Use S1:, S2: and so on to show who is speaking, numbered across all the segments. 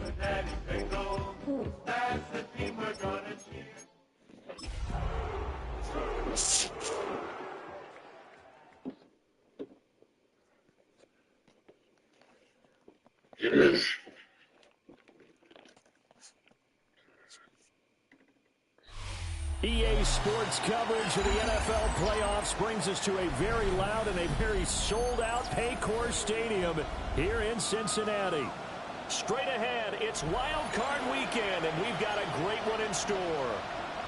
S1: Cincinnati Bengals. That's the team we're gonna cheer.
S2: EA Sports coverage of the NFL playoffs brings us to a very loud and a very sold-out Paycor Stadium here in Cincinnati. Straight ahead, it's Wild Card Weekend, and we've got a great one in store,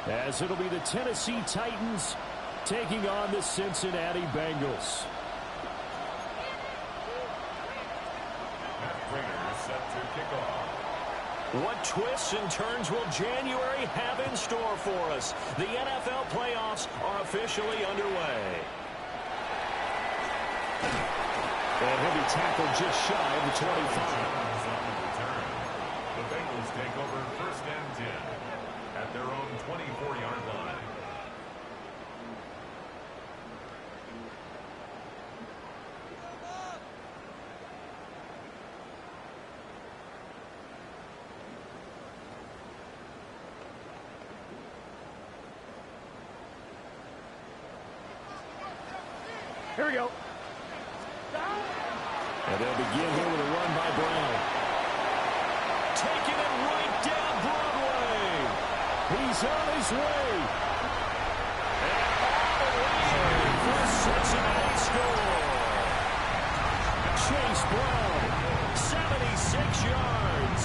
S2: as it'll be the Tennessee Titans taking on the Cincinnati Bengals.
S3: Set to kick off.
S2: What twists and turns will January have in store for us? The NFL playoffs are officially underway. And he'll be tackled just shy of the 25.
S3: The Bengals take over 1st and 10 at their own 24-yard line.
S2: Here we go. And they'll begin here with a run by Brown. Taking it right down Broadway. He's on his way. And all the way for Cincinnati score. Chase Brown, 76 yards.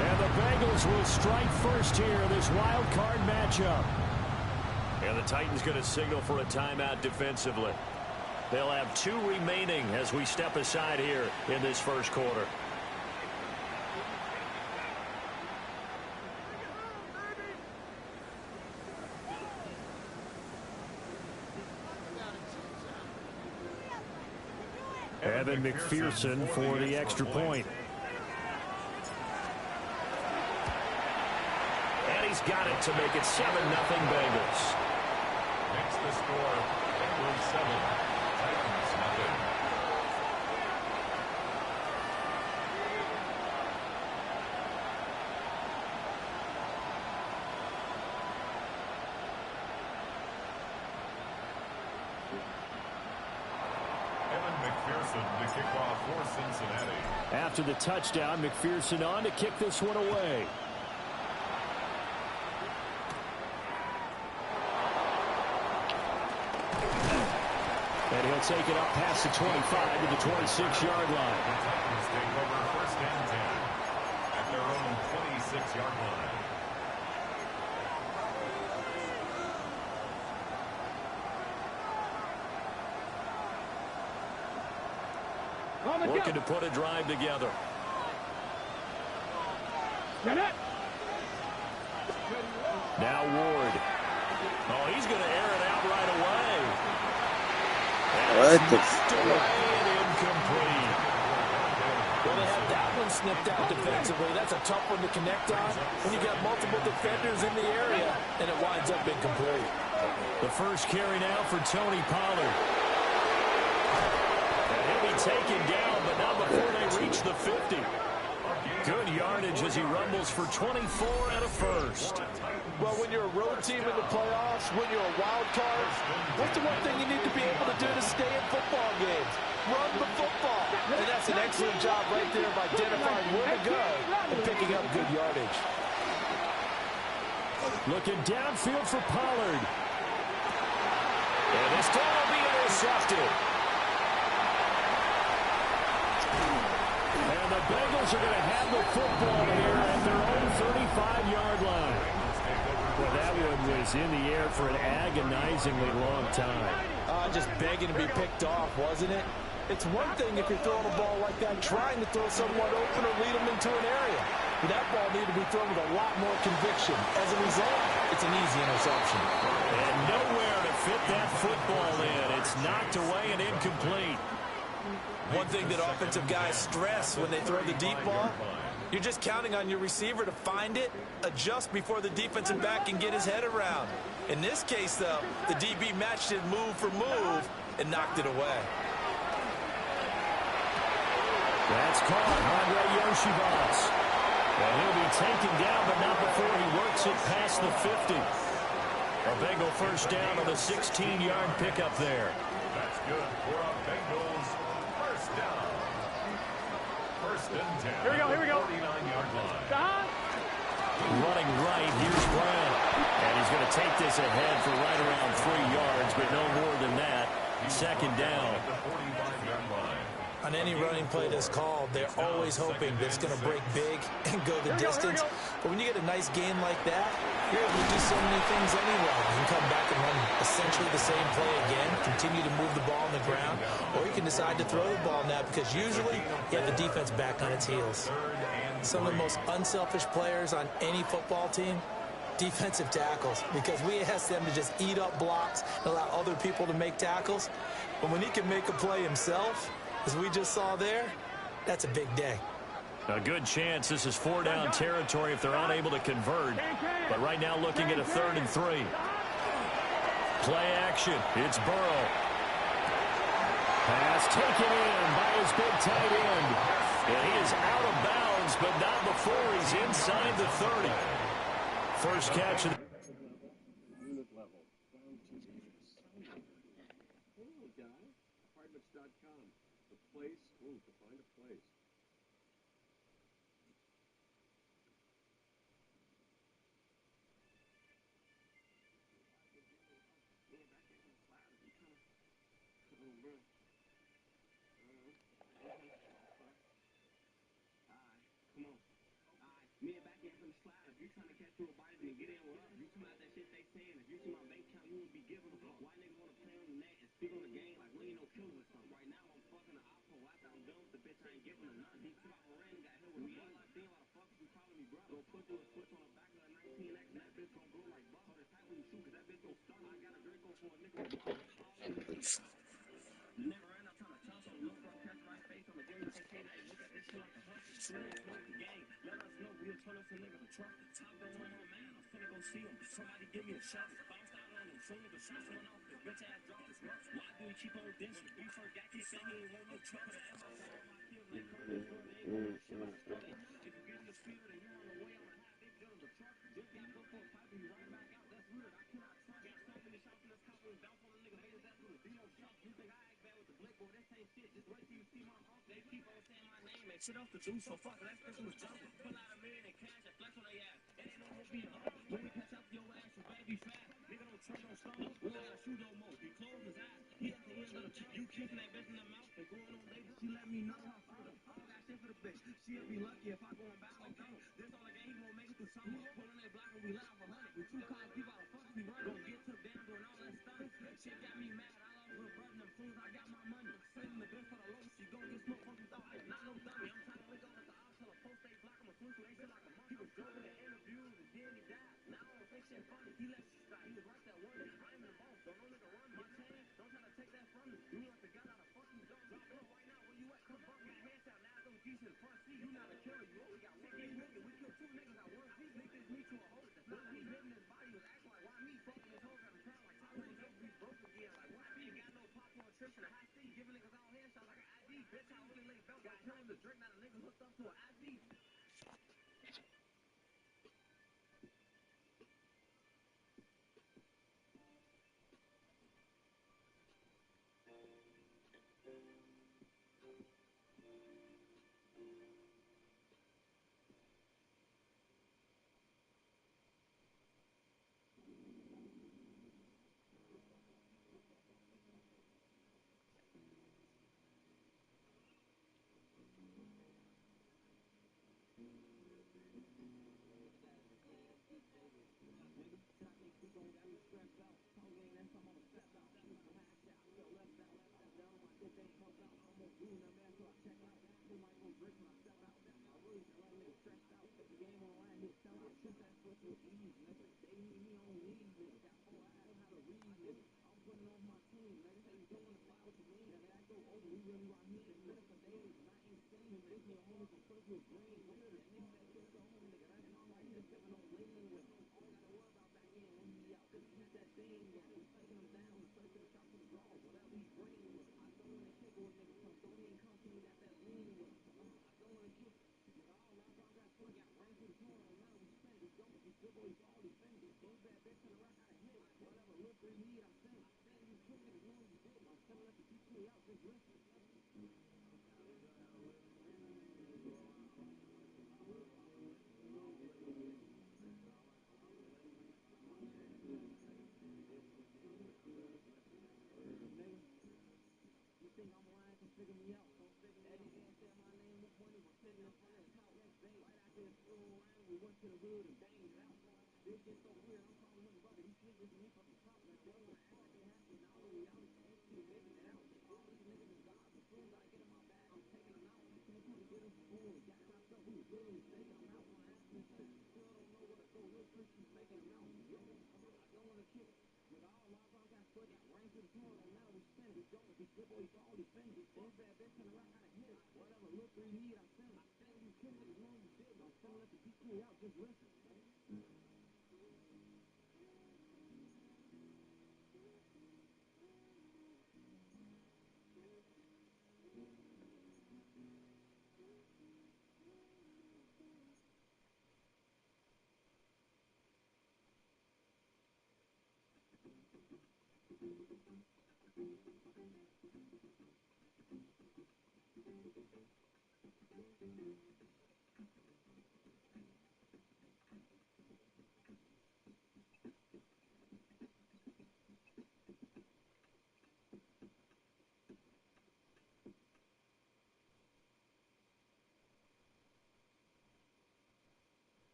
S2: And the Bengals will strike first here in this wild card matchup. And the Titans going to signal for a timeout defensively. They'll have 2 remaining as we step aside here in this first quarter. Evan McPherson for the extra point. And he's got it to make it 7-0 Bengals.
S3: Makes the score Bengals 7. To kick off for Cincinnati.
S2: After the touchdown, McPherson on to kick this one away. And he'll take it up past the 25 to the 26-yard line.
S3: The Titans take over 1st and 10 at their own 26-yard line.
S2: Looking to put a drive together. Now Ward. Oh, he's going to air it out right away.
S4: What the
S2: incomplete.
S5: Well, they have that one snipped out defensively. That's a tough one to connect on when you got multiple defenders in the area, and it winds up incomplete.
S2: The first carry now for Tony Pollard. And he'll be taken down, but not before they reach the 50. Good yardage as he rumbles for 24 and a first.
S5: Well, when you're a road team in the playoffs, when you're a wild card, what's the one thing you need to be able to do to stay in football games? Run the football. And that's an excellent job right there of identifying where to go and picking up good yardage.
S2: Looking downfield for Pollard. And this time will be intercepted. And the Bengals are going to have the football here at their own 35-yard line. Well, that one was in the air for an agonizingly long time.
S5: Just begging to be picked off, wasn't it? It's one thing if you're throwing a ball like that, trying to throw someone open or lead them into an area. But that ball needed to be thrown with a lot more conviction. As a result, it's an easy interception.
S2: And nowhere to fit that football in. It's knocked away and incomplete.
S5: One thing that offensive guys stress when they throw the deep ball, you're just counting on your receiver to find it, adjust before the defensive back can get his head around. In this case, though, the DB matched it move for move and knocked it away.
S2: That's caught. Andre Yoshibas. And he'll be taken down, but not before he works it past the 50. A Bengal first down on the 16-yard pickup there.
S3: That's good for a Bengals first down. First and 10.
S1: Here we go.
S3: 49-yard line.
S2: Running right, here's Brown. And he's going to take this ahead for right around 3 yards, but no more than that. Second down.
S3: At the 45-yard line.
S5: On any running play that's called, they're always hoping that it's going to break big and go the distance. But when you get a nice gain like that, you're able to do so many things anyway. You can come back and run essentially the same play again, continue to move the ball on the ground, or you can decide to throw the ball now because usually you have the defense back on its heels. Some of the most unselfish players on any football team, defensive tackles, because we ask them to just eat up blocks and allow other people to make tackles. But when he can make a play himself, as we just saw there, that's a big day.
S2: A good chance this is 4-down territory if they're unable to convert. But right now looking at a 3rd and 3. Play action. It's Burrow. Pass taken in by his big tight end. And he is out of bounds, but not before he's inside the 30. First catch of the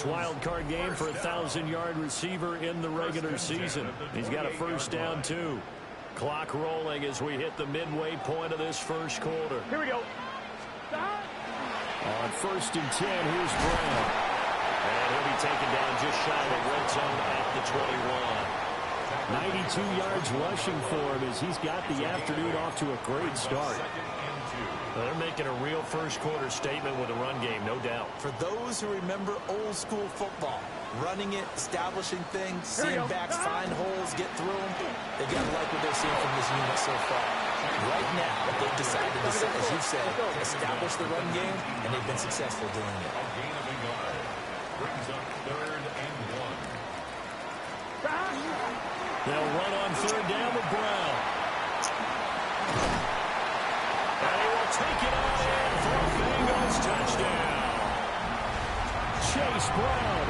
S2: Wild card game for a 1,000-yard receiver in the regular season. He's got a first down, too. Clock rolling as we hit the midway point of this first quarter.
S6: Here we go.
S2: On 1st and 10, here's Brown. And he'll be taken down just shy of the red zone at the 21. 92 yards rushing for him as he's got the afternoon off to a great start.
S5: Well, they're making a real first-quarter statement with a run game, no doubt. For those who remember old-school football, running it, establishing things, seeing backs find holes, get through them, they've got to like what they're seeing from this unit so far. Right now, they've decided to, as you've said, establish the run game, and they've been successful doing it.
S3: A gain of a yard. Brings up 3rd and 1.
S2: They'll run on 3rd down with Brown. Take it on in for a Bengals touchdown. Chase Brown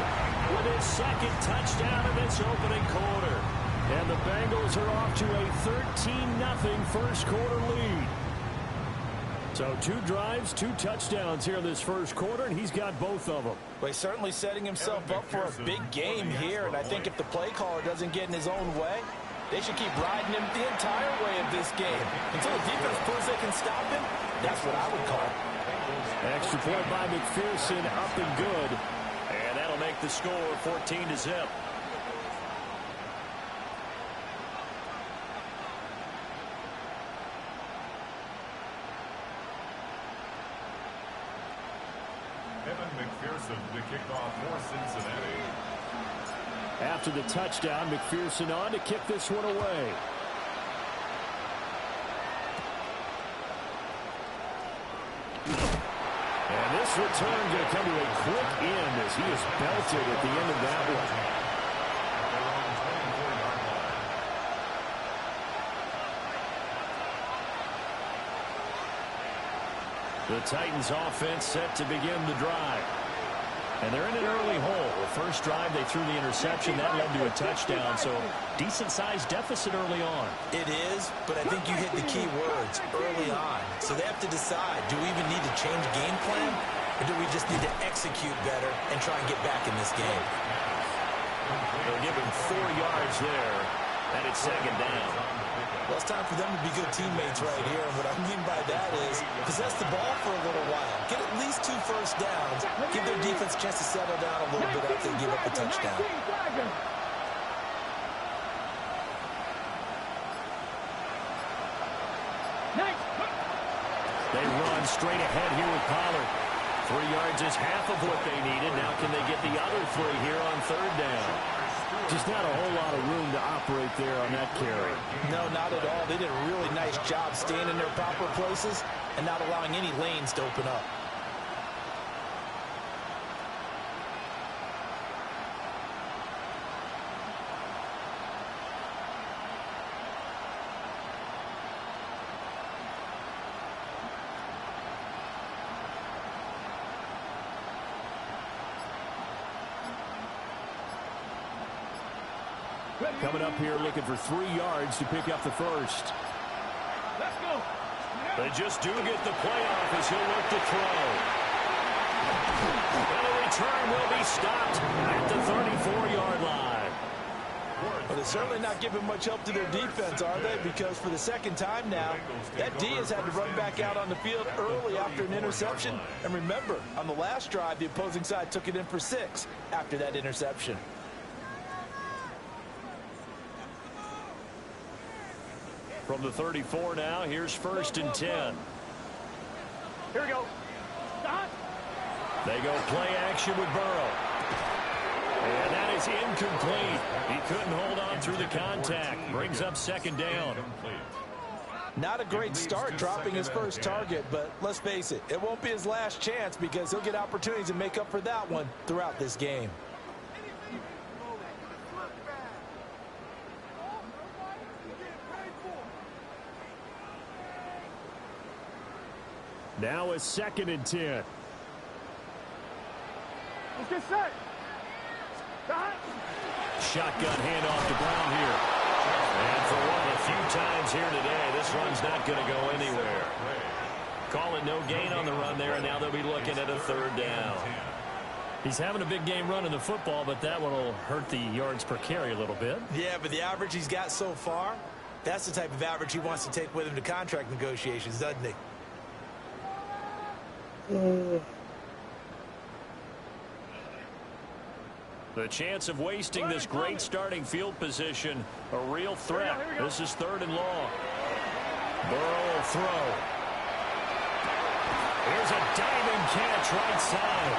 S2: with his 2nd touchdown of this opening quarter. And the Bengals are off to a 13-0 first quarter lead. So 2 drives, 2 touchdowns here in this first quarter, and he's got both of them.
S5: Well, he's certainly setting himself up for a big game here, and I think if the play caller doesn't get in his own way, they should keep riding him the entire way of this game. Until the defense proves they can stop him, that's what I would call it.
S2: Extra point by McPherson, up and good. And that'll make the score 14-0.
S3: Evan McPherson to kick off for Cincinnati.
S2: After the touchdown, McPherson on to kick this one away. And this return going to come to a quick end as he is belted at the end of that one. The Titans offense set to begin the drive. And they're in an early hole. The first drive, they threw the interception. That led to a touchdown, so decent-sized deficit early on.
S5: It is, but I think you hit the key words, early on. So they have to decide, do we even need to change game plan, or do we just need to execute better and try and get back in this game?
S2: They'll give him 4 yards there And it's second down.
S5: Well, it's time for them to be good teammates right here. And what I mean by that is possess the ball for a little while. Get at least 2 first downs. Give their defense a chance to settle down a little bit after they give up a touchdown.
S2: They run straight ahead here with Pollard. 3 yards is half of what they needed. Now can they get the other 3 here on third down? Just not a whole lot of room to operate there on that carry.
S5: No, not at all. They did a really nice job staying in their proper places and not allowing any lanes to open up.
S2: Coming up here looking for 3 yards to pick up the first.
S1: Let's go.
S2: They just do get the playoff as he'll look to throw. And the return will be stopped at the 34-yard line.
S5: Well, they're certainly not giving much help to their defense, are they? Because for the second time now, that D has had to run back out on the field early after an interception. And remember, on the last drive, the opposing side took it in for 6 after that interception.
S2: From the 34 now, here's 1st and 10.
S1: Here we go.
S2: They go play action with Burrow. And that is incomplete. He couldn't hold on through the contact. Brings up 2nd down.
S5: Not a great start dropping his first target, but let's face it, it won't be his last chance because he'll get opportunities to make up for that one throughout this game.
S2: Now a 2nd and 10.
S1: Let's get set.
S2: Shotgun handoff to Brown here. And for one of the few times here today, this run's not going to go anywhere. Call it no gain on the run there, and now they'll be looking at a 3rd down. He's having a big game running the football, but that one will hurt the yards per carry a little bit.
S5: Yeah, but the average he's got so far, that's the type of average he wants to take with him to contract negotiations, doesn't he?
S2: The chance of wasting this great starting field position, a real threat. This is 3rd and long. Burrow will throw. Here's a diving catch right side.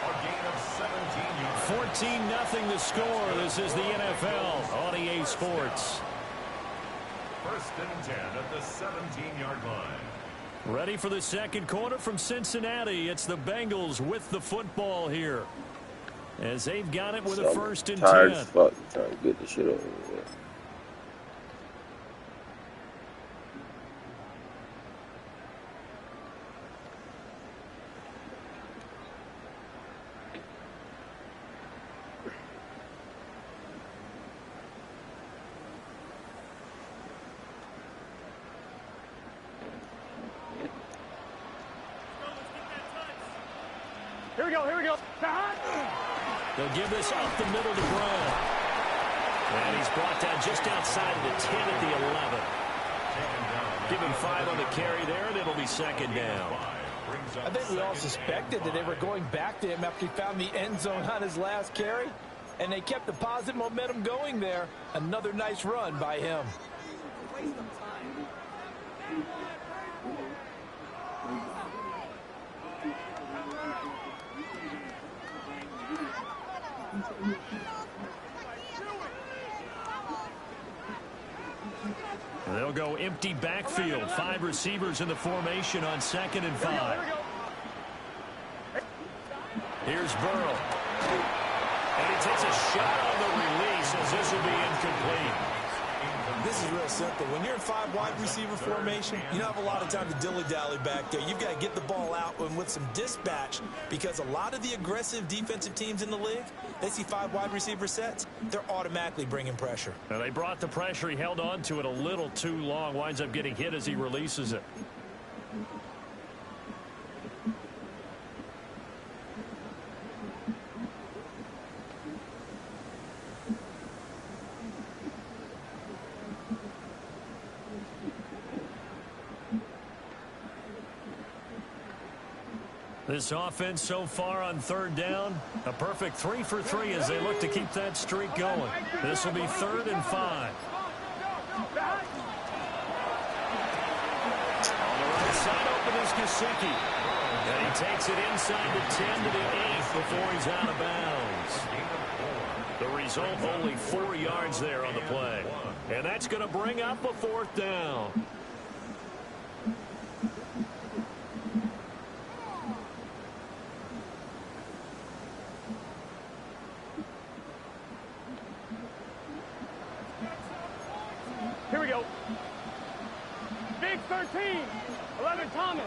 S3: A gain of 17 yards.
S2: 14-0 the score. This is the NFL on EA Sports.
S3: 1st and 10 at the 17-yard line.
S2: Ready for the second quarter from Cincinnati. It's the Bengals with the football here, as they've got it with a 1st and 10.
S4: Tired as fuck trying to get the shit over with.
S1: Here we go. Here we go.
S2: They'll give this up the middle to Brown. And he's brought down just outside of the 10 at the 11. Give him 5 on the carry there, and it'll be 2nd down.
S5: I think we all suspected that they were going back to him after he found the end zone on his last carry, and they kept the positive momentum going there. Another nice run by him.
S2: They'll go empty backfield. 5 receivers in the formation on 2nd and 5. Here's Burrow. And he takes a shot on the release as this will be incomplete.
S5: This is real simple. When you're in 5 wide receiver formation, you don't have a lot of time to dilly-dally back there. You've got to get the ball out and with some dispatch, because a lot of the aggressive defensive teams in the league, they see 5 wide receiver sets, they're automatically bringing pressure.
S2: Now they brought the pressure. He held on to it a little too long. Winds up getting hit as he releases it. This offense so far on third down, a perfect 3 for 3 as they look to keep that streak going. This will be 3rd and 5. On the right side open is Gesicki. And he takes it inside the 10 to the 8 before he's out of bounds. The result, only 4 yards there on the play. And that's going to bring up a 4th down.
S6: Here we go. Big 13. 11 Thomas.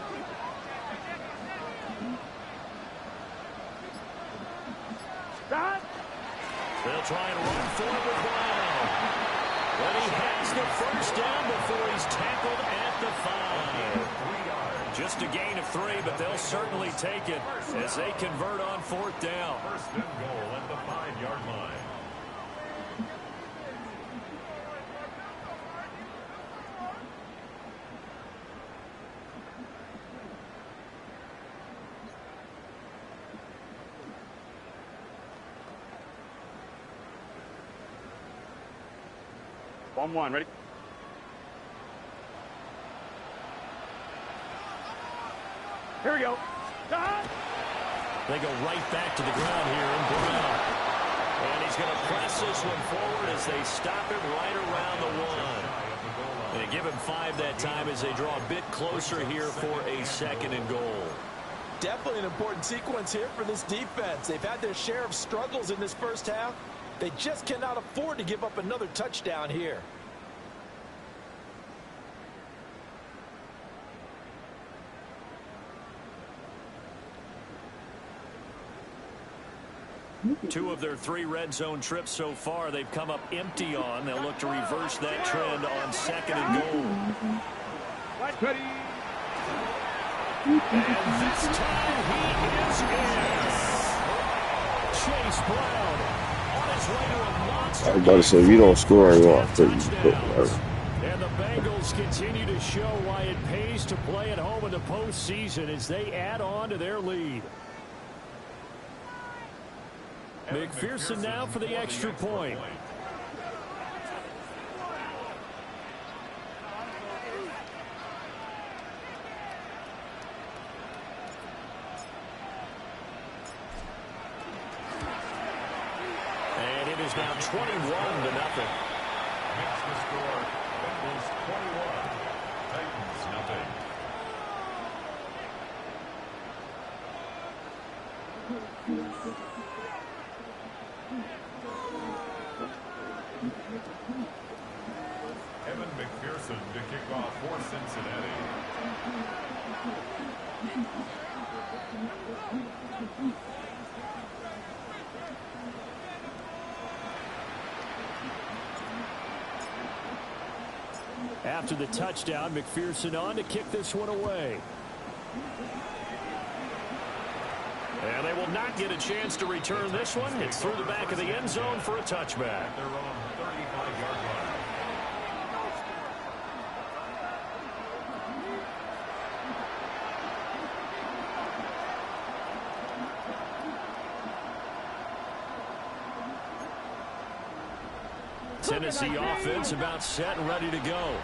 S6: Stop.
S2: They'll try and run for it with Brown. But he has the 1st down before he's tackled at the 5. Just a gain of 3, but they'll certainly take it as they convert on 4th down.
S3: 1st and goal at the 5-yard line.
S6: One, ready? Here we go.
S2: They go right back to the ground here in Brown. And he's going to press this one forward as they stop him right around the 1. And they give him 5 that time as they draw a bit closer here for a 2nd and goal.
S5: Definitely an important sequence here for this defense. They've had their share of struggles in this first half. They just cannot afford to give up another touchdown here.
S2: Two of their 3 red zone trips so far, they've come up empty on. They'll look to reverse that trend on 2nd and goal.
S6: Ready.
S2: And this time he is in. Chase Brown on his way to a monster.
S4: I was about to say, if you don't score, you won't put you.
S2: And the Bengals continue to show why it pays to play at home in the postseason as they add on to their lead. McPherson now for the extra point. And it is now 21-0.
S3: Makes the score. Bengals 21. Titans nothing. Evan McPherson to kick off for Cincinnati.
S2: After the touchdown, McPherson on to kick this one away. And they will not get a chance to return this one. It's through the back of the end zone for a touchback.
S3: At their own 35-yard line.
S2: Tennessee offense about set and ready to go.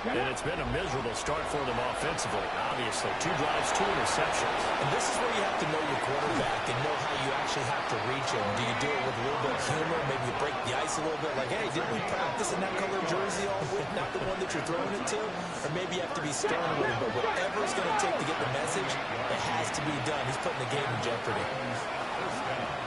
S2: And it's been a miserable start for them offensively, obviously. 2 drives, 2 interceptions.
S5: And this is where you have to know your quarterback and know how you actually have to reach him. Do you do it with a little bit of humor? Maybe you break the ice a little bit. Like, hey, didn't we practice in that color jersey all week? Not the one that you're throwing it to? Or maybe you have to be stern a little bit. Whatever it's going to take to get the message, it has to be done. He's putting the game in jeopardy.
S3: First down.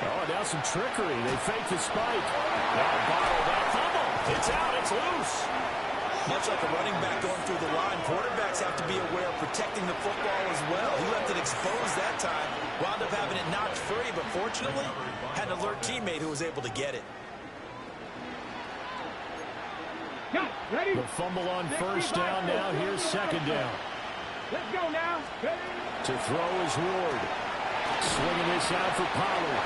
S2: Oh, now some trickery. They fake the spike. Now bottled up. Fumble. It's out. It's loose.
S5: Much like a running back going through the line, quarterbacks have to be aware of protecting the football as well. He left it exposed that time. Wound up having it knocked free, but fortunately, had an alert teammate who was able to get it.
S2: The fumble on first down. Now here's second down.
S6: Let's go now.
S2: To throw is Ward. Swinging this out for Pollard.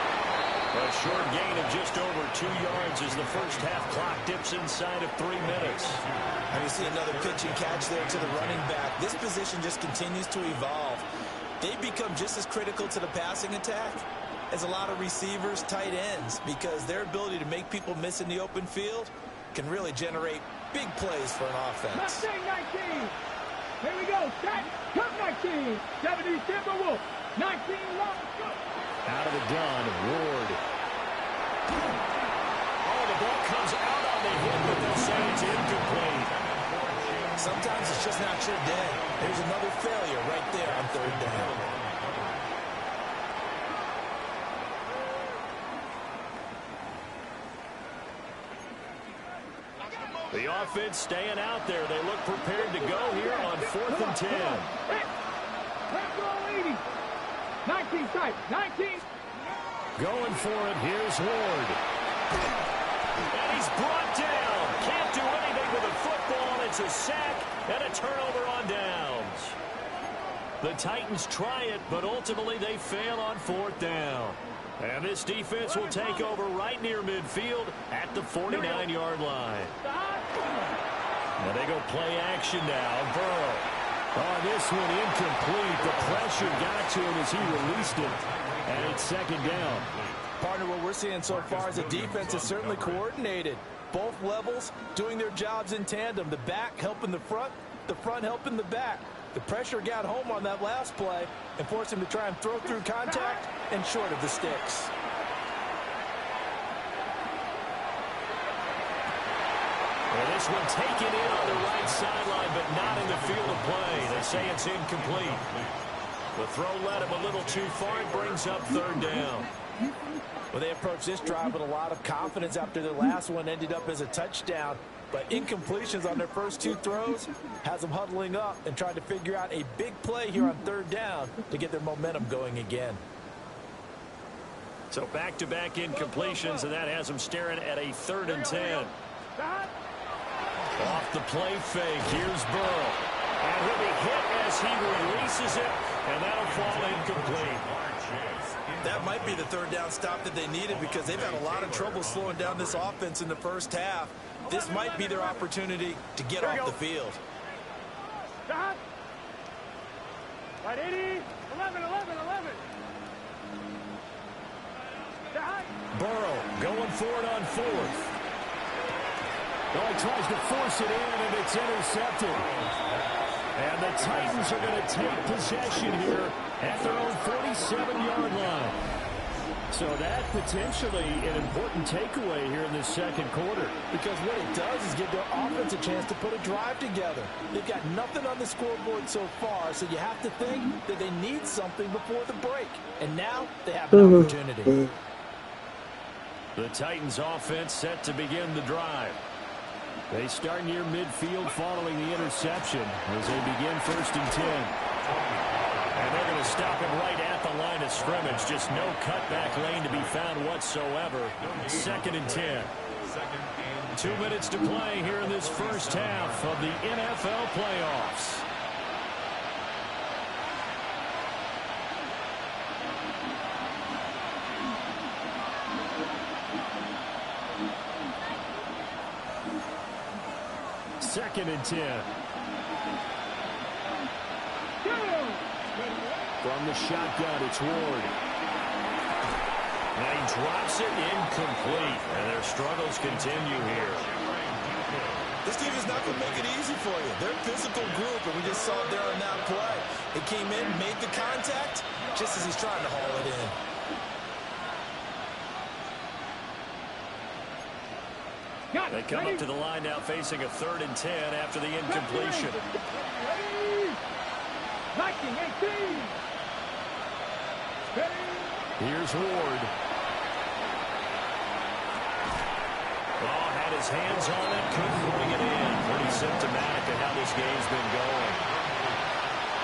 S2: A short gain of just over 2 yards as the first half clock dips inside of 3 minutes.
S5: And you see another pitch and catch there to the running back. This position just continues to evolve. They've become just as critical to the passing attack as a lot of receivers, tight ends, because their ability to make people miss in the open field can really generate big plays for an offense.
S6: 19. Here we go. Set. Cut 19. 70 Timberwolf. 19 long. Go.
S2: Out of the gun, Ward. Oh, the ball comes out on the hit, but they'll say it's incomplete.
S5: Sometimes it's just not your day. There's another failure right there on third down.
S2: The offense staying out there. They look prepared to go here on 4th and 10.
S6: Let's go, 80. 19 type. 19.
S2: Going for it. Here's Ward. And he's brought down. Can't do anything with a football. It's a sack and a turnover on downs. The Titans try it, but ultimately they fail on 4th down. And this defense will take over right near midfield at the 49-yard line. Now they go play action now. Burrow. On this one, incomplete. The pressure got to him as he released it. And it's 2nd down.
S5: Partner, what we're seeing so far is the defense is certainly coordinated. Both levels doing their jobs in tandem. The back helping the front helping the back. The pressure got home on that last play and forced him to try and throw through contact and short of the sticks.
S2: Well, this one taken in on the right sideline, but not in the field of play. They say it's incomplete. The throw led him a little too far. It brings up 3rd down.
S5: Well, they approached this drive with a lot of confidence after their last one ended up as a touchdown. But incompletions on their first 2 throws has them huddling up and trying to figure out a big play here on 3rd down to get their momentum going again.
S2: So back-to-back incompletions, and that has them staring at a 3rd and 10. Off the play fake, here's Burrow. And he'll be hit as he releases it, and that'll fall incomplete.
S5: That might be the 3rd down stop that they needed because they've had a lot of trouble slowing down this offense in the first half. This might be their opportunity to get off the field.
S6: Stop. Right, 80. 11.
S2: Burrow going for it on 4th. Oh, he tries to force it in, and it's intercepted. And the Titans are going to take possession here at their own 47-yard line. So that potentially an important takeaway here in this 2nd quarter.
S5: Because what it does is give their offense a chance to put a drive together. They've got nothing on the scoreboard so far, so you have to think that they need something before the break. And now they have an opportunity.
S2: The Titans offense set to begin the drive. They start near midfield following the interception as they begin 1st and 10. And they're going to stop him right at the line of scrimmage. Just no cutback lane to be found whatsoever. 2nd and 10. 2 minutes to play here in this first half of the NFL playoffs. Second and 10. From the shotgun, it's Ward. And he drops it incomplete. And their struggles continue here.
S5: This team is not going to make it easy for you. They're a physical group, and we just saw it there on that play. They came in, made the contact, just as he's trying to haul it in.
S2: They come up to the line now facing a 3rd and 10 after the incompletion.
S6: 19, 18.
S2: Here's Ward. Oh, had his hands on it, couldn't bring it in. Pretty symptomatic of how this game's been going.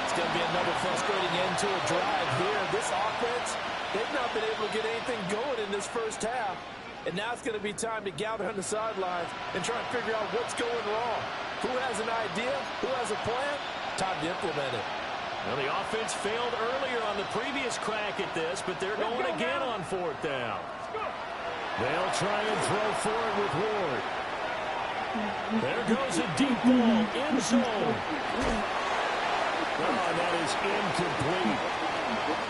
S5: It's going to be another frustrating end to a drive here. This offense, they've not been able to get anything going in this first half. And now it's going to be time to gather on the sidelines and try and figure out what's going wrong. Who has an idea? Who has a plan? Time to implement it.
S2: Well, the offense failed earlier on the previous crack at this, but they're going again on 4th down. They'll try and throw forward with Ward. There goes a deep ball, end zone. Oh, that is incomplete.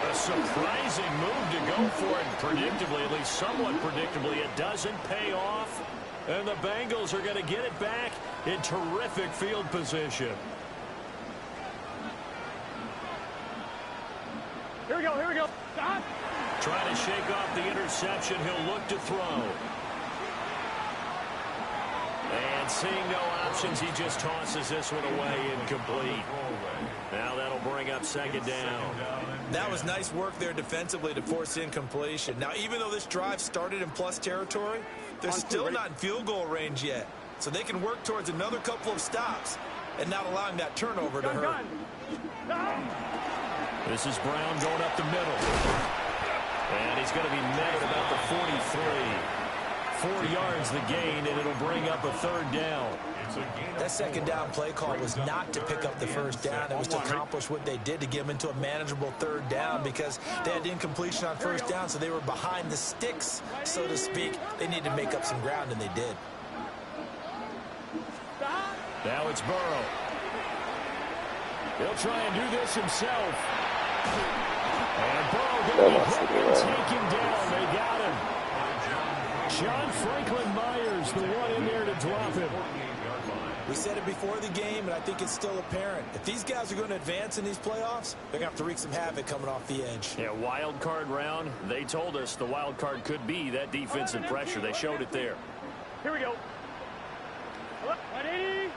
S2: A surprising move to go for it. Predictably, at least somewhat predictably, it doesn't pay off. And the Bengals are going to get it back in terrific field position.
S6: Here we go, here we go. Stop.
S2: Trying to shake off the interception. He'll look to throw. And seeing no options, he just tosses this one away, incomplete. Now that'll bring up 2nd down.
S5: That was nice work there defensively to force incompletion. Now, even though this drive started in plus territory, they're still not in field goal range yet. So they can work towards another couple of stops and not allowing that turnover to hurt.
S2: This is Brown going up the middle. And he's going to be met at about the 43. 4 yards the gain, and it'll bring up a 3rd down.
S5: That 2nd down play call was not to pick up the 1st down. It was to accomplish what they did to get them into a manageable 3rd down because they had incompletion on 1st down, so they were behind the sticks, so to speak. They needed to make up some ground, and they did.
S2: Now it's Burrow. He'll try and do this himself. And Burrow going to be hit and taken down. They got him. John Franklin Myers, the one in there to drop him.
S5: We said it before the game, and I think it's still apparent. If these guys are going to advance in these playoffs, they're going to have to wreak some havoc coming off the edge.
S2: Yeah, wild card round. They told us the wild card could be that defensive pressure. They showed it there.
S6: Here we go. Ready?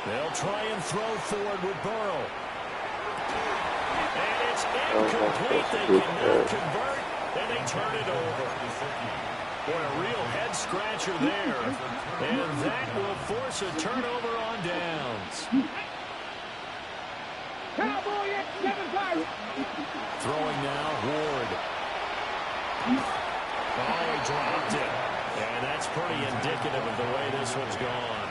S2: They'll try and throw forward with Burrow. And it's incomplete. They cannot convert, and they turn it over. Boy, a real head-scratcher there. And that will force a turnover on downs.
S6: Cowboy at 7-5.
S2: Throwing now, Ward. Oh, he dropped it. And that's pretty indicative of the way this one's gone.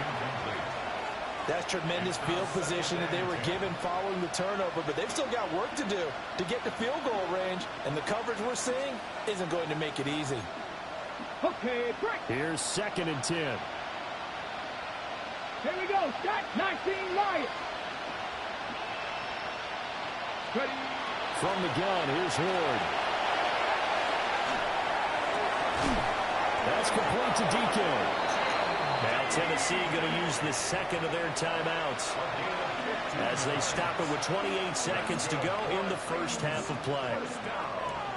S5: That's tremendous field position that they were given following the turnover, but they've still got work to do to get to field goal range, and the coverage we're seeing isn't going to make it easy.
S6: Okay, break.
S2: Here's 2nd and 10.
S6: Here we go. Start 19 Lions. Ready.
S2: From the gun, here's Ward. That's complete to DK. Now Tennessee going to use the 2nd of their timeouts as they stop it with 28 seconds to go in the first half of play.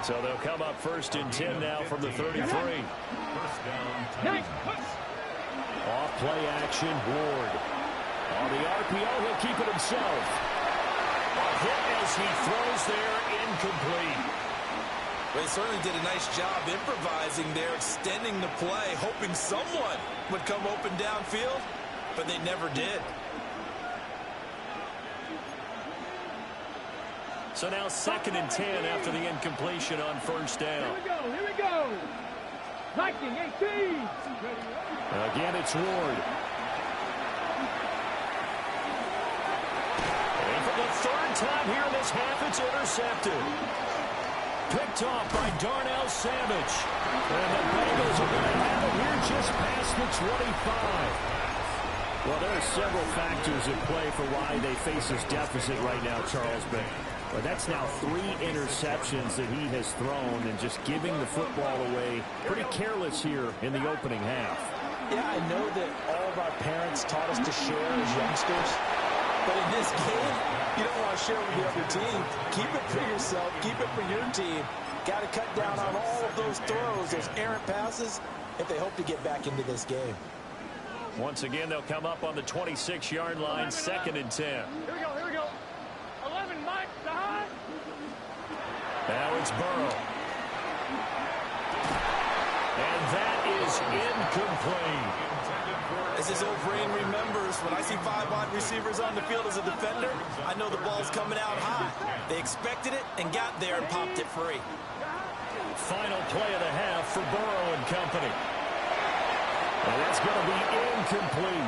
S2: So they'll come up 1st and 10 now from the 33. Off play action, Ward. On the RPO, he'll keep it himself. A hit as he throws there, incomplete.
S5: Well, he certainly did a nice job improvising there, extending the play, hoping someone would come open downfield, but they never did.
S2: So now 2nd and 10 after the incompletion on 1st down.
S6: Here we go. 19-18.
S2: Again, it's Ward. And for the 3rd time here in this half, it's intercepted. Picked off by Darnell Savage. And the Bengals are going to have it here just past the 25. Well, there are several factors at play for why they face this deficit right now, Charles. But that's now 3 interceptions that he has thrown and just giving the football away. Pretty careless here in the opening half.
S5: Yeah, I know that all of our parents taught us to share as youngsters. But in this game, you don't want to share with the other team. Keep it for yourself. Keep it for your team. Got to cut down on all of those throws, those errant passes, if they hope to get back into this game.
S2: Once again, they'll come up on the 26-yard line, 2nd and 10.
S6: Here we go, here we go. 11, Mike, side.
S2: Now it's Burrow. And that is incomplete.
S5: As his old brain remembers, when I see 5 wide receivers on the field as a defender, I know the ball's coming out high. They expected it and got there and popped it free.
S2: Final play of the half for Burrow and company. And that's going to be incomplete.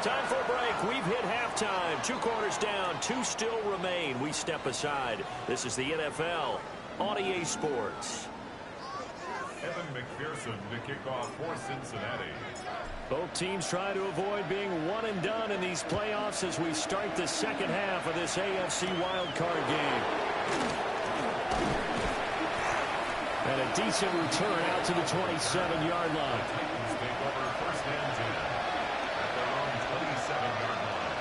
S2: Time for a break. We've hit halftime. 2 quarters down. 2 still remain. We step aside. This is the NFL on EA Sports.
S3: Evan McPherson to kick off for Cincinnati.
S2: Both teams try to avoid being one and done in these playoffs as we start the second half of this AFC wildcard game. And a decent return out to the 27-yard line.
S3: Titans take over first and 10 at their own 27-yard line.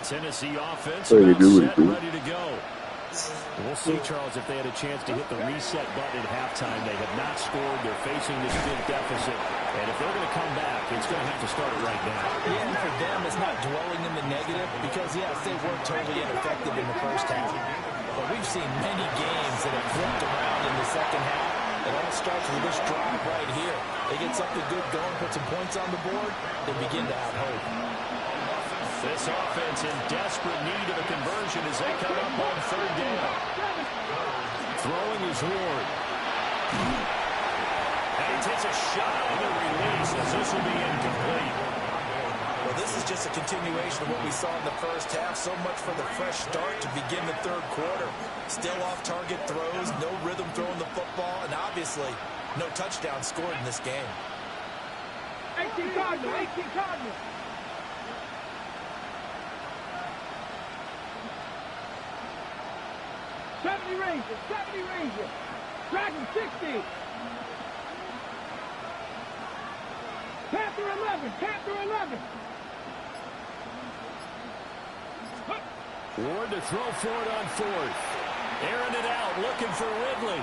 S2: Tennessee offense
S4: What do you
S2: about
S4: do with
S2: set,
S4: it?
S2: ready to go. We'll see, Charles, if they had a chance to hit the reset button at halftime. They have not scored. They're facing this big deficit. And if they're going to come back, it's going to have to start it right now.
S5: Yeah, and for them, it's not dwelling in the negative because, yes, they were totally ineffective in the first half. But we've seen many games that have flipped around in the second half. It all starts with this drive right here. They get something good going, put some points on the board, they begin to have hope.
S2: This offense in desperate need of a conversion as they come up on 3rd down. Throwing is Ward. And he takes a shot on the release as this will be incomplete.
S5: Well, this is just a continuation of what we saw in the first half. So much for the fresh start to begin the 3rd quarter. Still off-target throws, no rhythm throwing the football, and obviously no touchdown scored in this game.
S6: 18 Cardinals, 18 Cardinals. Rangers, 70 Rangers. Dragon 60. Panther 11, Panther 11.
S2: Ward to throw for it on 4th. Airing it out, looking for Ridley.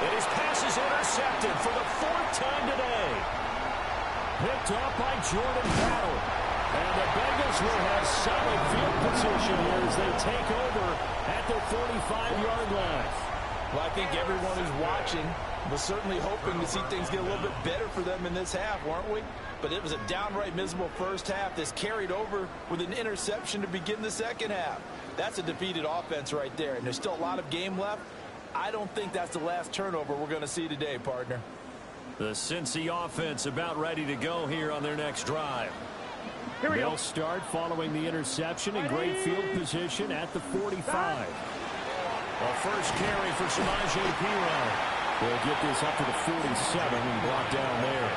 S2: And his pass is intercepted for the 4th time today. Picked off by Jordan Battle. And the Bengals will have solid field position here as they take over at their 45-yard line.
S5: Well, I think everyone who's watching was certainly hoping to see things get a little bit better for them in this half, weren't we? But it was a downright miserable first half. This carried over with an interception to begin the second half. That's a defeated offense right there, and there's still a lot of game left. I don't think that's the last turnover we're going to see today, partner.
S2: The Cincy offense about ready to go here on their next drive. They'll start following the interception in great field position at the 45. A first carry for Samaje Perine. They'll get this up to the 47 and brought down there.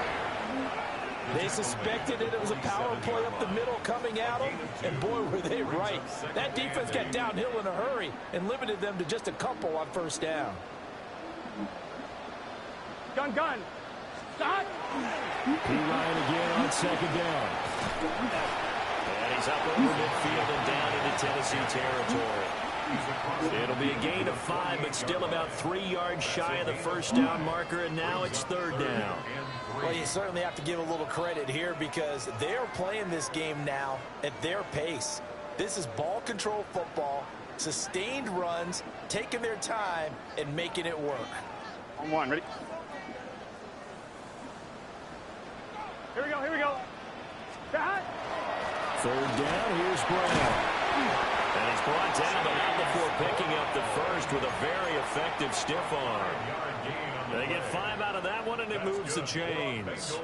S5: They suspected it was a power play up the middle coming at them, and boy, were they right. That defense got downhill in a hurry and limited them to just a couple on first down.
S6: Gun. Stop.
S2: Perine again on 2nd down. And he's up over midfield and down into Tennessee territory. It'll be a gain of 5, but still about 3 yards shy of the first down marker, and now it's 3rd down.
S5: Well, you certainly have to give a little credit here because they're playing this game now at their pace. This is ball control football, sustained runs, taking their time, and making it work.
S6: On 1, ready? Here we go. Shot.
S2: 3rd down, here's Brown. And he's brought down, but not before picking up the first with a very effective stiff arm. They get 5 out of that one, and it moves the chains.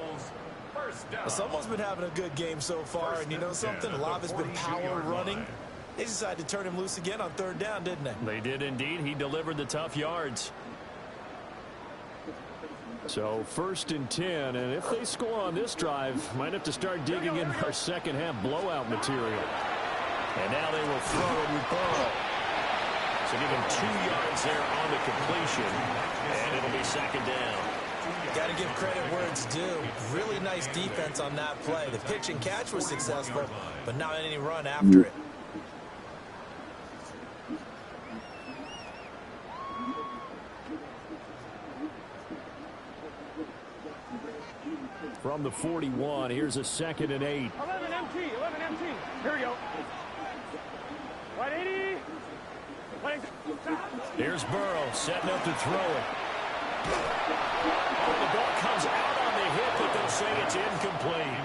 S5: Someone's been having a good game so far, and you know something? A lot of it's been power running. They decided to turn him loose again on 3rd down, didn't they?
S2: They did indeed. He delivered the tough yards. So 1st and 10, and if they score on this drive, might have to start digging in our second half blowout material. And now they will throw it with Burrow. So give him 2 yards there on the completion, and it'll be 2nd down.
S5: Got to give credit where it's due. Really nice defense on that play. The pitch and catch was successful, but not any run after it.
S2: From the 41, here's a 2nd and 8.
S6: 11 MT. Here we go. Right 80.
S2: Here's Burrow setting up to throw it. The ball comes out on the hit, but they'll say it's incomplete.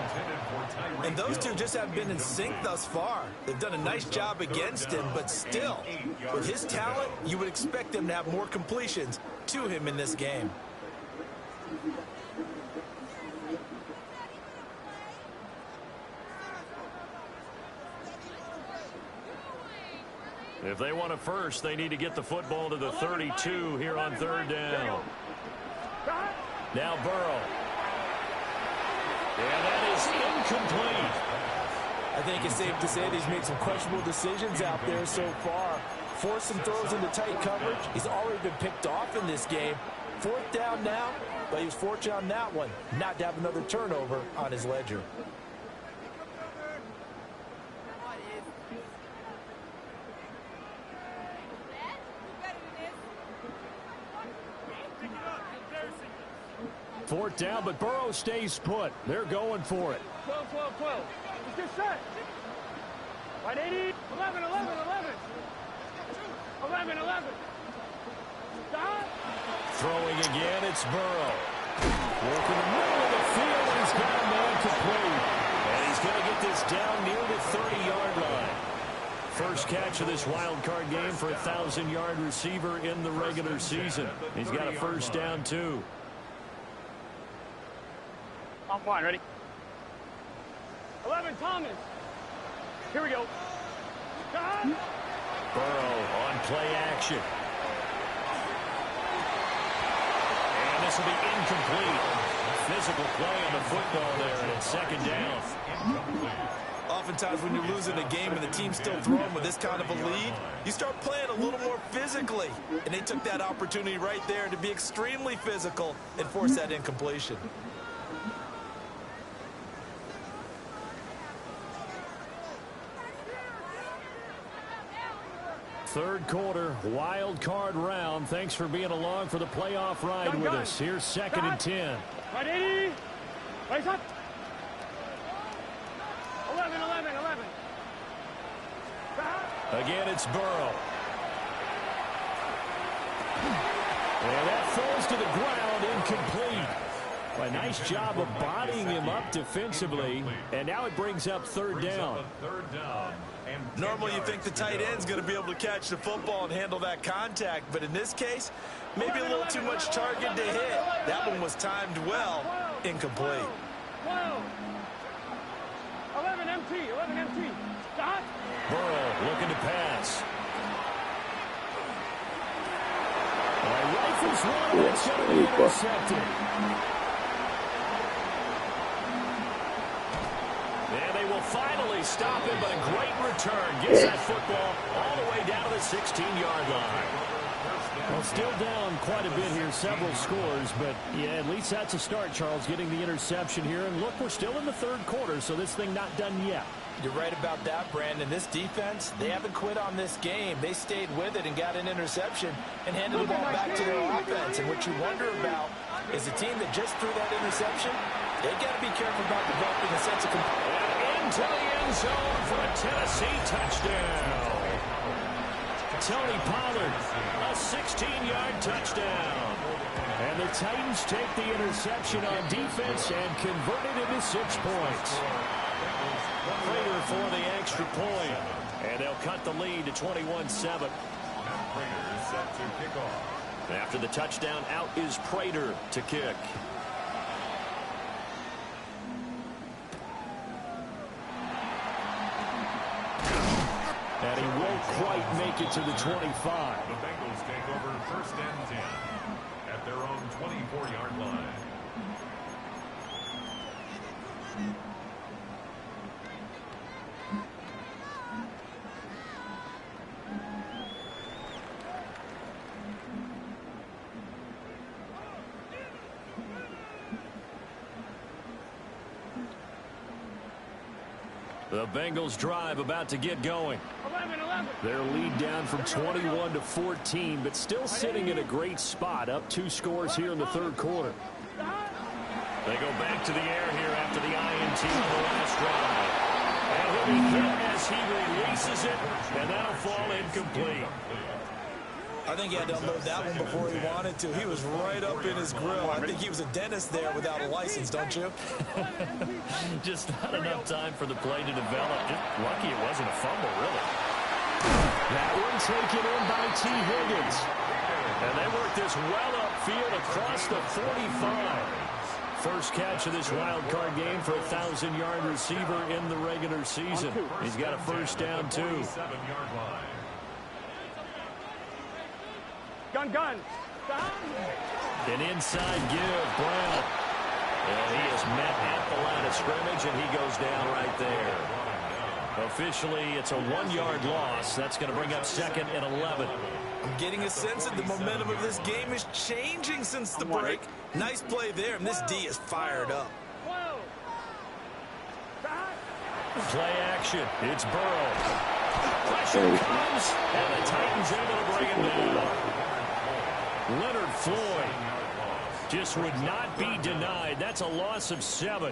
S5: And those two just haven't been in sync thus far. They've done a nice job against him, but still, with his talent, you would expect him to have more completions to him in this game.
S2: If they want a first, they need to get the football to the 32 here on third down. Now Burrow. And that is incomplete.
S5: I think it's safe to say that he's made some questionable decisions out there so far. Forced some throws into tight coverage. He's already been picked off in this game. Fourth down now, but he was fortunate on that one not to have another turnover on his ledger.
S2: Fourth down, but Burrow stays put. They're going for it.
S6: 12, 12, 12. Let's get set. 180. 11, 11, 11. 11, 11. Stop.
S2: Throwing again, it's Burrow. Working the middle of the field, and he's got a man complete. And he's going to get this down near the 30-yard line. First catch of this wild card game for a 1,000-yard receiver in the regular season. He's got a first down, too.
S6: I'm fine. Ready? 11, Thomas. Here we go. Stop.
S2: Burrow on play action. And this will be incomplete. Physical play on the football there, and it's second down.
S5: Oftentimes when you're losing a game and the team's still throwing with this kind of a lead, you start playing a little more physically. And they took that opportunity right there to be extremely physical and force that incompletion.
S2: Third quarter, wild card round. Thanks for being along for the playoff ride with us. Here's second and 10.
S6: 180. Raise up. 11, 11, 11.
S2: Again, it's Burrow. And that falls to the ground, incomplete. A nice job of bodying him up defensively. And now it brings up third down.
S5: Normally you think the tight end's going to be able to catch the football and handle that contact, but in this case, maybe a little too much target to hit. That one was timed well, incomplete.
S6: 12. 11 MT, 11 MT. Stop.
S2: Burrow looking to pass. Rifles one, and it's going to be intercepted. And they will finally stop him, but a great return. Gets that football all the way down to the 16-yard line. Well, still down quite a bit here, several scores, but yeah, at least that's a start, Charles, getting the interception here. And look, we're still in the third quarter, so this thing not done yet.
S5: You're right about that, Brandon. This defense, they haven't quit on this game. They stayed with it and got an interception and handed the ball back to their offense. And what you wonder about is a team that just threw that interception, they got to be careful about developing a sense of control.
S2: Into the end zone for a Tennessee touchdown. Tony Pollard, a 16-yard touchdown. And the Titans take the interception on defense and convert it into 6 points. Prater for the extra point. And they'll cut the lead to 21-7.
S3: Prater is set to kick off.
S2: After the touchdown, out is Prater to kick. And he won't quite make it to the 25.
S3: The Bengals take over first and 10 at their own 24-yard line.
S2: The Bengals drive about to get going.
S6: 11, 11.
S2: Their lead down from 21 to 14, but still sitting in a great spot, up 2 scores here in the third quarter. They go back to the air here after the INT on the last drive. And he'll be hit as he releases it, and that'll fall incomplete.
S5: I think he had to unload that one before he wanted to. He was right up in his grill. I think he was a dentist there without a license, don't you?
S2: Just not enough time for the play to develop. Just lucky it wasn't a fumble, really. That one taken in by T. Higgins. And they work this well field across the 45. First catch of this wild card game for a 1,000-yard receiver in the regular season. He's got a first down, too.
S3: 47-yard line.
S6: Gun.
S2: An inside give, Brown. And he is met at the line of scrimmage, and he goes down right there. Officially, it's a 1-yard loss. That's going to bring up 2nd and 11.
S5: I'm getting a sense that the momentum of this game is changing since the break. Nice play there, and this D is fired up.
S2: Play action. It's Burrow. Pressure comes, and the Titans able to bring him down. Leonard Floyd just would not be denied. That's a loss of 7.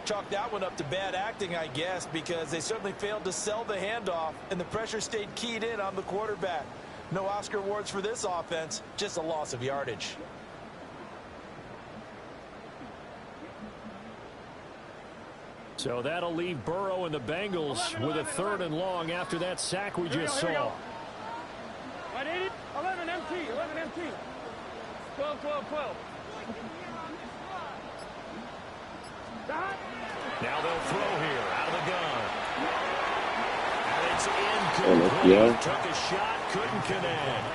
S5: Chalk that one up to bad acting, I guess, because they certainly failed to sell the handoff, and the pressure stayed keyed in on the quarterback. No Oscar awards for this offense, just a loss of yardage.
S2: So that'll leave Burrow and the Bengals with a 3rd and long after that sack we just saw.
S6: 11 MT. 12.
S2: Now they'll throw here out of the gun. And it's incomplete.
S4: Yeah.
S2: Took a shot, couldn't connect.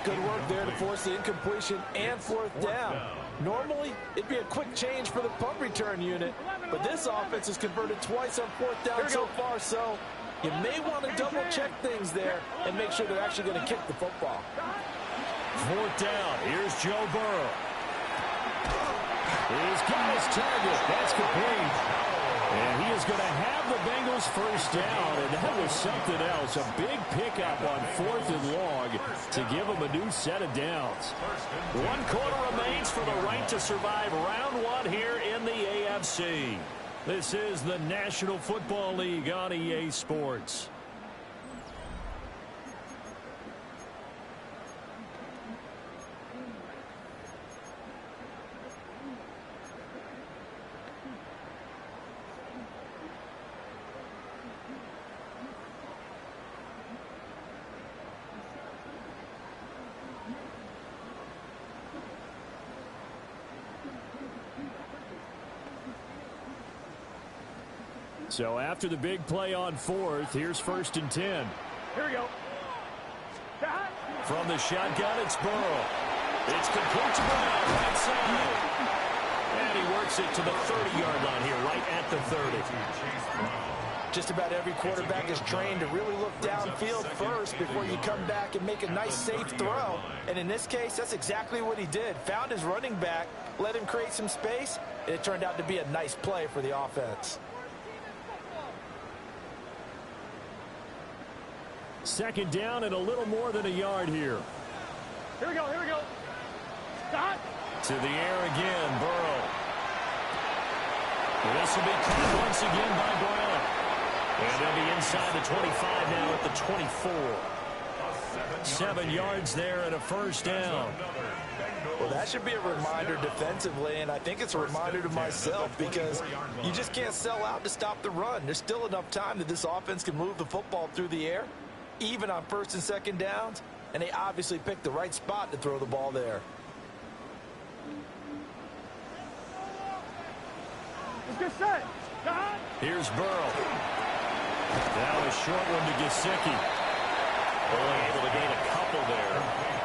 S5: Good work there to force the incompletion and 4th down. Normally, it'd be a quick change for the punt return unit, but this offense has converted twice on 4th down so far, so you may want to double-check things there and make sure they're actually going to kick the football.
S2: 4th down. Here's Joe Burrow. He's got his target. That's complete. And he is going to have the Bengals first down, and that was something else. A big pickup on 4th and long to give them a new set of downs. 1 quarter remains for the right to survive round 1 here in the AFC. This is the National Football League on EA Sports. So after the big play on 4th, here's 1st and 10.
S6: Here we go.
S2: From the shotgun, it's Burrow. It's complete to Brown, right side. And he works it to the 30-yard line here, right at the 30.
S5: Just about every quarterback is trained to really look downfield first before you come back and make a nice, safe throw. And in this case, that's exactly what he did. Found his running back, let him create some space, and it turned out to be a nice play for the offense.
S2: 2nd down and a little more than a yard here.
S6: Here we go. Stop.
S2: To the air again, Burrow. Well, this will be caught once again by Brown. And they'll be inside the 25 now at the 24. 7 yards there and a first down.
S5: Well, that should be a reminder defensively, and I think it's a reminder to myself because you just can't sell out to stop the run. There's still enough time that this offense can move the football through the air, even on 1st and 2nd downs, and they obviously picked the right spot to throw the ball there.
S6: Let's get set.
S2: Here's Burrow. Now a short one to Gesicki. Only able to gain a couple there,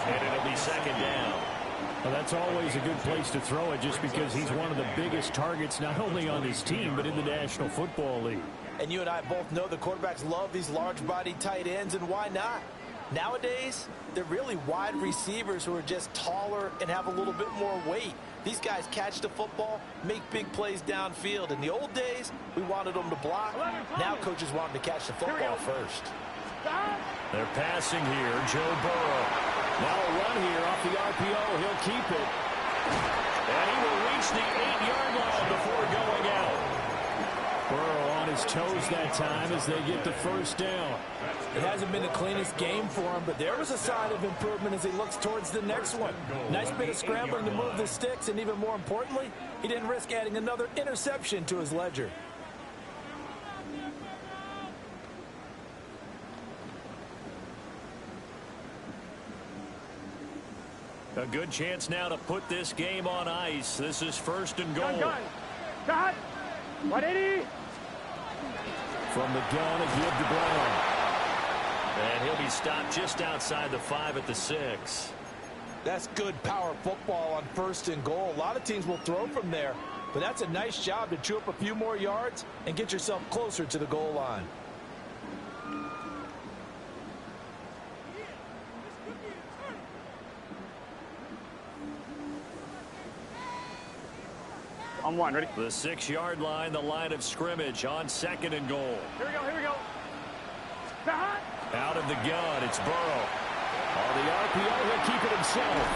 S2: and it'll be 2nd down. Well, that's always a good place to throw it just because he's one of the biggest targets not only on his team but in the National Football League.
S5: And you and I both know the quarterbacks love these large-bodied tight ends, and why not? Nowadays, they're really wide receivers who are just taller and have a little bit more weight. These guys catch the football, make big plays downfield. In the old days, we wanted them to block. Now coaches want them to catch the football first.
S2: They're passing here, Joe Burrow. Now a run here off the RPO. He'll keep it. And he will reach the 8-yard line before going out. Burrow on his toes that time as they get the first down.
S5: It hasn't been the cleanest game for him, but there was a sign of improvement as he looks towards the next one. Nice bit of scrambling to move the sticks, and even more importantly, he didn't risk adding another interception to his ledger.
S2: A good chance now to put this game on ice. This is first and goal.
S6: Gun. Start. 180.
S2: From the gun, a give to Brown. And he'll be stopped just outside the 5 at the 6.
S5: That's good power football on first and goal. A lot of teams will throw from there, but that's a nice job to chew up a few more yards and get yourself closer to the goal line.
S6: On one, ready?
S2: The 6-yard line, the line of scrimmage on second and goal.
S6: Here we go. Start.
S2: Out of the gun, it's Burrow. On the RPO, he'll keep it himself.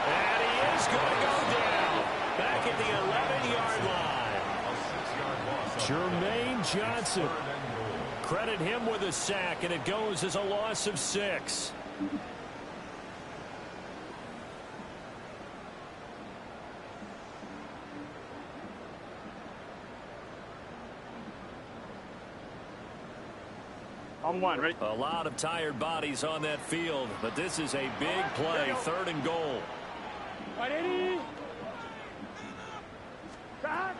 S2: And he is going to go down. Back at the 11-yard line. Jermaine Johnson. Credit him with a sack, and it goes as a loss of 6.
S6: On one, ready?
S2: A lot of tired bodies on that field, but this is a big play, third and goal.
S6: 180. Start.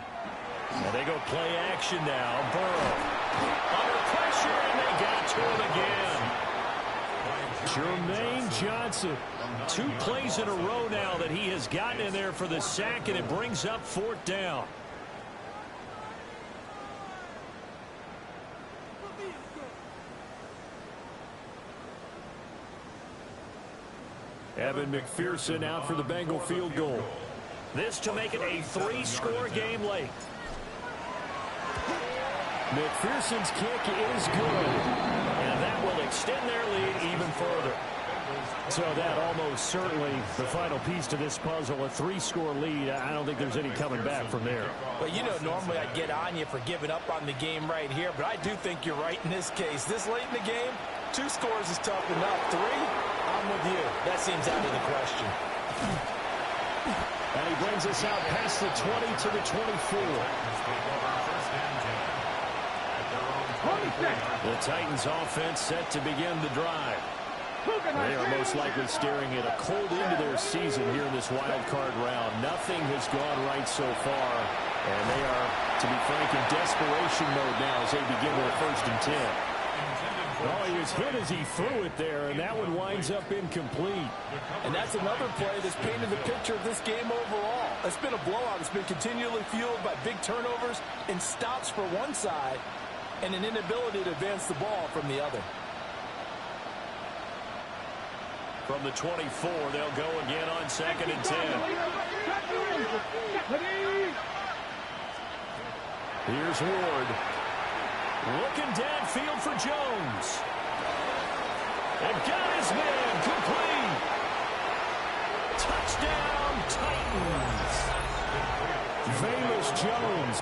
S2: And they go play action now. Burrow under pressure, and they got to him again. Jermaine Johnson. 2 plays in a row now that he has gotten in there for the sack, and it brings up 4th down. Evan McPherson out for the Bengal field goal. This to make it a 3-score game late. McPherson's kick is good, and that will extend their lead even further. So that almost certainly the final piece to this puzzle, a 3-score lead. I don't think there's any coming back from there.
S5: But, you know, normally I'd get on you for giving up on the game right here, but I do think you're right in this case. This late in the game, 2 scores is tough enough. 3, I'm with you. That seems out of the question.
S2: And he brings us out past the 20 to the 24. The Titans offense set to begin the drive. They are most likely staring at a cold end to their season here in this wild card round. Nothing has gone right so far, and they are, to be frank, in desperation mode now as they begin with a 1st and 10. Well, he was hit as he threw it there, and that one winds up incomplete.
S5: And that's another play that's painted the picture of this game overall. It's been a blowout. It's been continually fueled by big turnovers and stops for one side and an inability to advance the ball from the other.
S2: From the 24, they'll go again on 2nd and 10. Here's Ward. Looking downfield for Jones. And got his man complete. Touchdown, Titans. Velus Jones.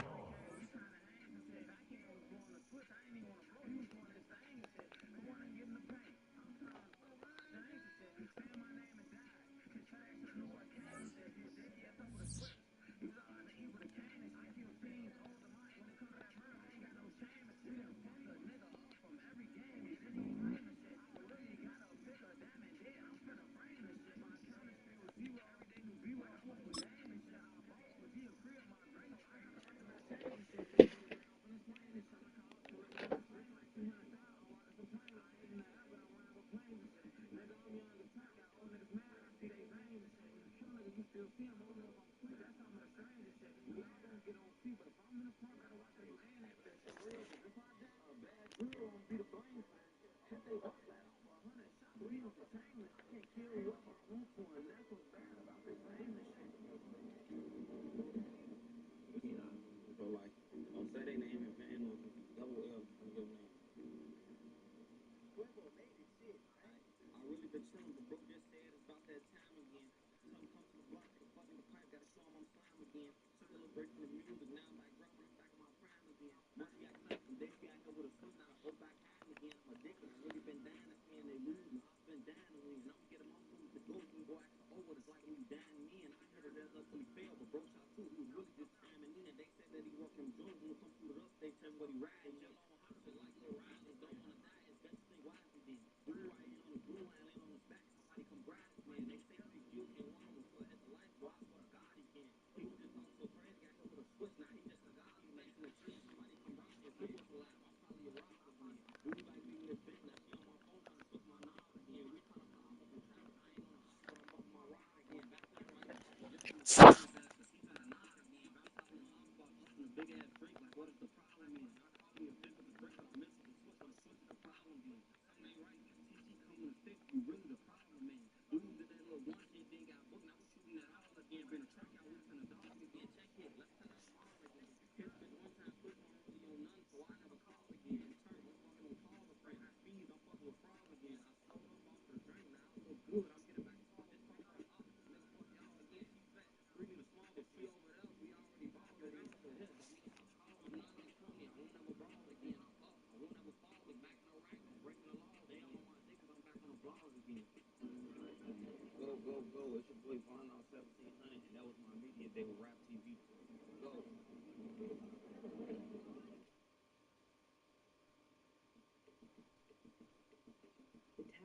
S7: The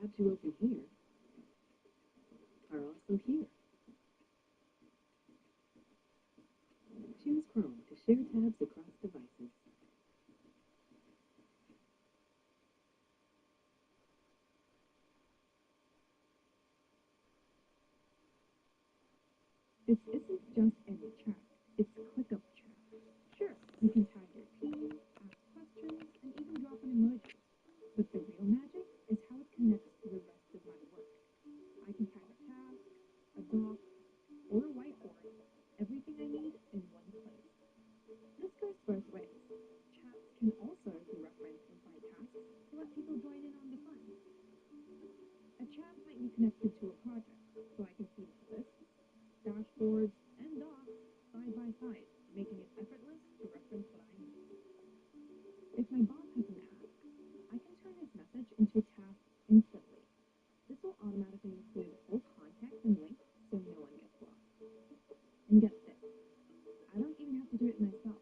S7: tabs you open here are also here. Choose Chrome to share tabs across devices. This isn't just any chat, it's ClickUp chat. Sure, you can tag your team, ask questions, and even drop an emoji. But the real magic is how it connects to the rest of my work. I can tag a task, a doc, or a whiteboard, everything I need in one place. This goes both ways. Chats can also be referenced inside tasks to let people join in on the fun. A chat might be connected to a project, so I can see my lists, dashboards, and docs side by side, making it effortless to reference what I need. If my boss has an ask, I can turn his message into a task instantly. This will automatically include full context and links so no one gets lost. And get this, I don't even have to do it myself.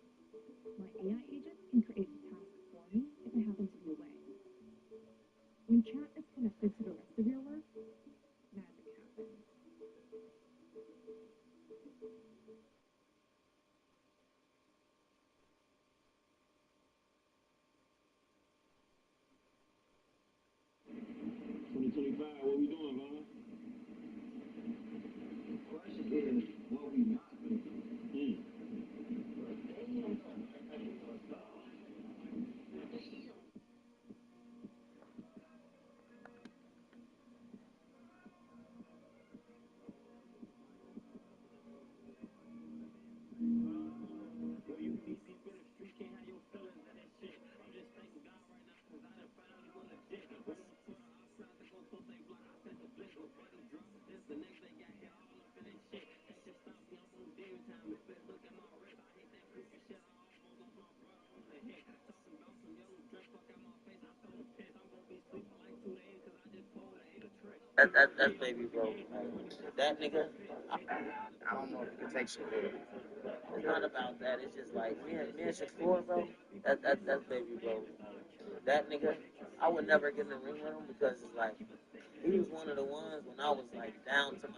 S7: My AI agent can create the task for me if I happen to be away. When chat is connected to the rest of your work, magic happens.
S6: What we doing, man? Question is, what we not doing?
S8: That's baby bro. Like, that nigga, I don't know if you can take shit with it. It's not about that. It's just like me and Shakur, bro. That's baby bro. That nigga, I would never get in the ring with him because it's like he was one of the ones when I was like down to my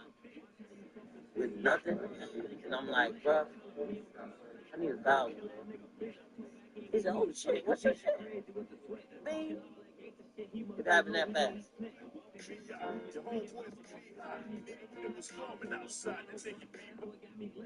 S8: with nothing, and I'm like, bro, I need 1,000. He said, "Holy shit, what's your shit?" Man, it happened that fast.
S3: It was calming outside to take your people.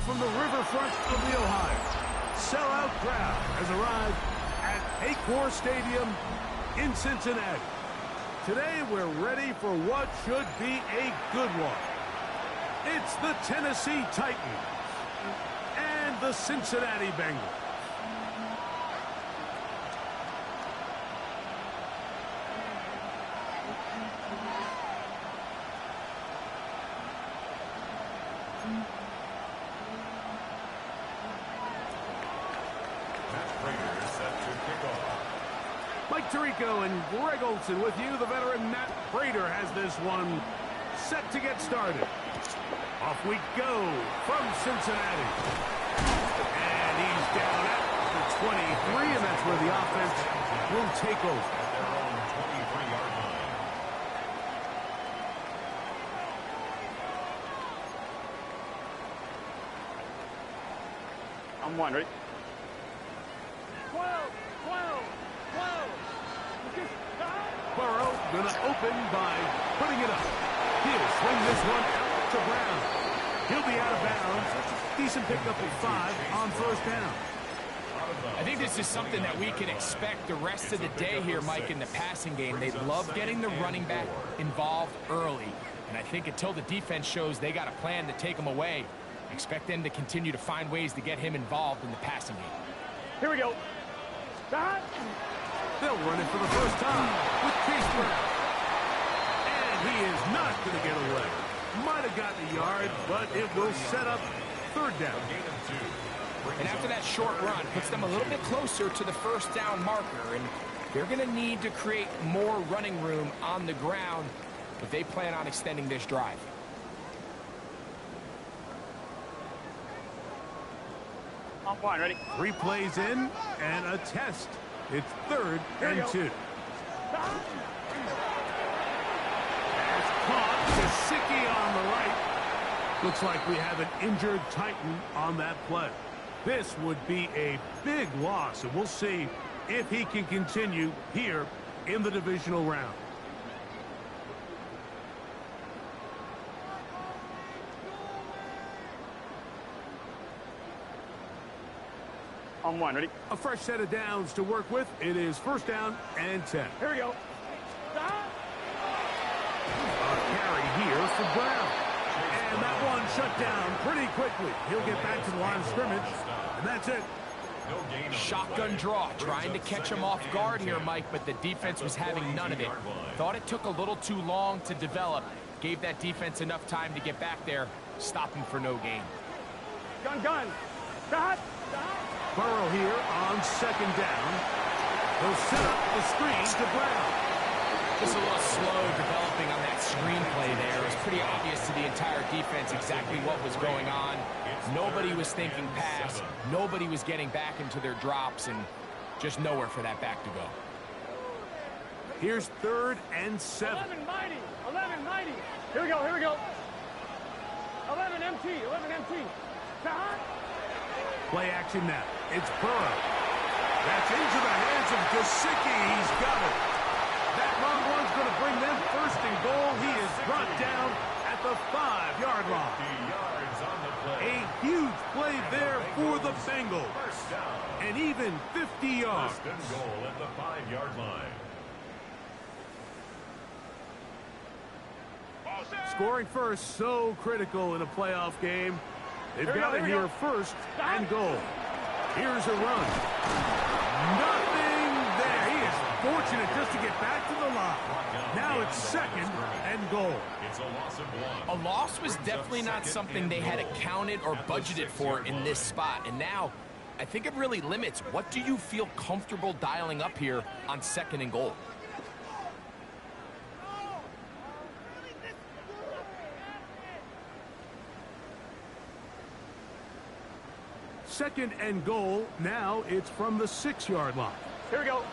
S9: from the riverfront of the Ohio, sellout crowd has arrived at Paycor Stadium in Cincinnati. Today we're ready for what should be a good one. It's the Tennessee Titans and the Cincinnati Bengals. Mike Tirico and Greg Olson with you. The veteran Matt Prater has this one set to get started. Off we go from Cincinnati. And he's down at the 23, and that's where the offense will take over.
S3: Their own 23-yard line.
S6: I'm one, ready? 12.
S9: Burrow gonna open by putting it up. He'll swing this one out to Brown. He'll be out of bounds. Decent pickup of 5 on first down.
S10: I think this is something that we can expect the rest of the day here, Mike, in the passing game. They love getting the running back involved early. And I think until the defense shows they got a plan to take him away, expect them to continue to find ways to get him involved in the passing game.
S6: Here we go. Start.
S9: They'll run it for the first time with Chase Brown. And he is not going to get away. Might have gotten a yard, but it will set up third down.
S10: And after that short run, puts them a little bit closer to the first down marker. And they're going to need to create more running room on the ground if they plan on extending this drive.
S6: I'm fine, ready?
S9: 3 plays in and a test. It's 3rd and 2. Pass caught. Gesicki on the right. Looks like we have an injured Titan on that play. This would be a big loss, and we'll see if he can continue here in the divisional round.
S6: On one, ready?
S9: A fresh set of downs to work with. It is first down and 10.
S6: Here we go.
S9: A carry here for Brown. And that one shut down pretty quickly. He'll get back to the line of scrimmage, and that's it.
S10: Shotgun draw, trying to catch him off guard here, Mike, but the defense was having none of it. Thought it took a little too long to develop. Gave that defense enough time to get back there, stop him for no gain.
S6: Gun. Start.
S9: Burrow here on second down. He'll set up the screen to Brown.
S10: Just a little slow developing on that screenplay there. It was pretty obvious to the entire defense exactly what was going on. Nobody was thinking pass. Nobody was getting back into their drops, and just nowhere for that back to go.
S9: Here's 3rd and 7.
S6: 11 mighty. Here we go. 11 MT. Start.
S9: Play action now. It's Burrow. That's into the hands of Gesicki. He's got it. That long one's going to bring them first and goal. He is brought down at the 5-yard line. A huge play there for the Bengals. And even 50 yards.
S3: First and goal at the 5-yard line.
S9: Scoring first, so critical in a playoff game. They've got it here first and goal. Here's a run. Nothing there. He is fortunate just to get back to the line. Now it's 2nd and goal.
S3: It's a loss of 1.
S10: A loss was definitely not something they had accounted or budgeted for in this spot. And now, I think it really limits. What do you feel comfortable dialing up here on 2nd and goal?
S9: Second and goal. Now it's from the 6-yard line.
S6: Here we go.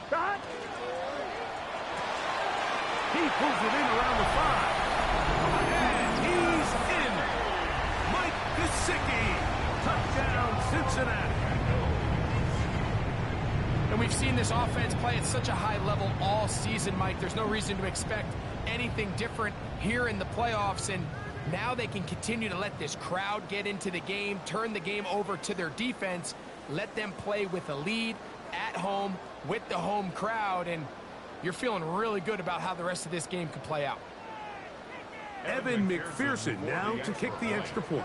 S6: Start.
S9: He pulls it in around the 5. And he's in. Mike Gesicki. Touchdown, Cincinnati.
S10: And we've seen this offense play at such a high level all season, Mike. There's no reason to expect anything different here in the playoffs. And Now they can continue to let this crowd get into the game, turn the game over to their defense, let them play with a lead at home with the home crowd, and you're feeling really good about how the rest of this game can play out.
S9: Evan McPherson now to kick the extra point.